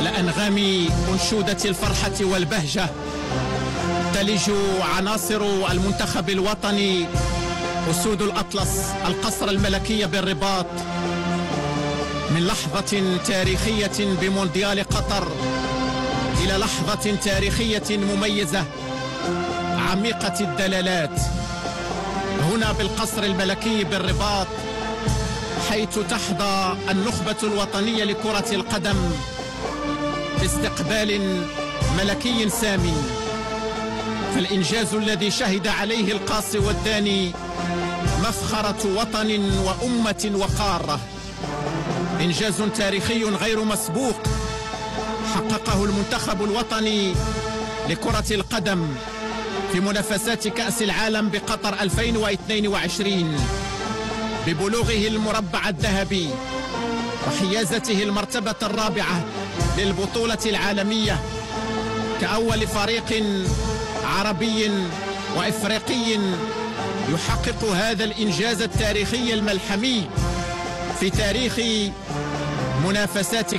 على أنغام أنشودة الفرحة والبهجة تلج عناصر المنتخب الوطني أسود الأطلس القصر الملكي بالرباط من لحظة تاريخية بمونديال قطر إلى لحظة تاريخية مميزة عميقة الدلالات هنا بالقصر الملكي بالرباط، حيث تحظى النخبة الوطنية لكرة القدم باستقبال ملكي سامي. فالإنجاز الذي شهد عليه القاصي والداني مفخرة وطن وأمة وقارة، إنجاز تاريخي غير مسبوق حققه المنتخب الوطني لكرة القدم في منافسات كأس العالم بقطر 2022 ببلوغه المربع الذهبي وحيازته المرتبة الرابعة للبطولة العالمية كأول فريق عربي وإفريقي يحقق هذا الإنجاز التاريخي الملحمي في تاريخ منافسات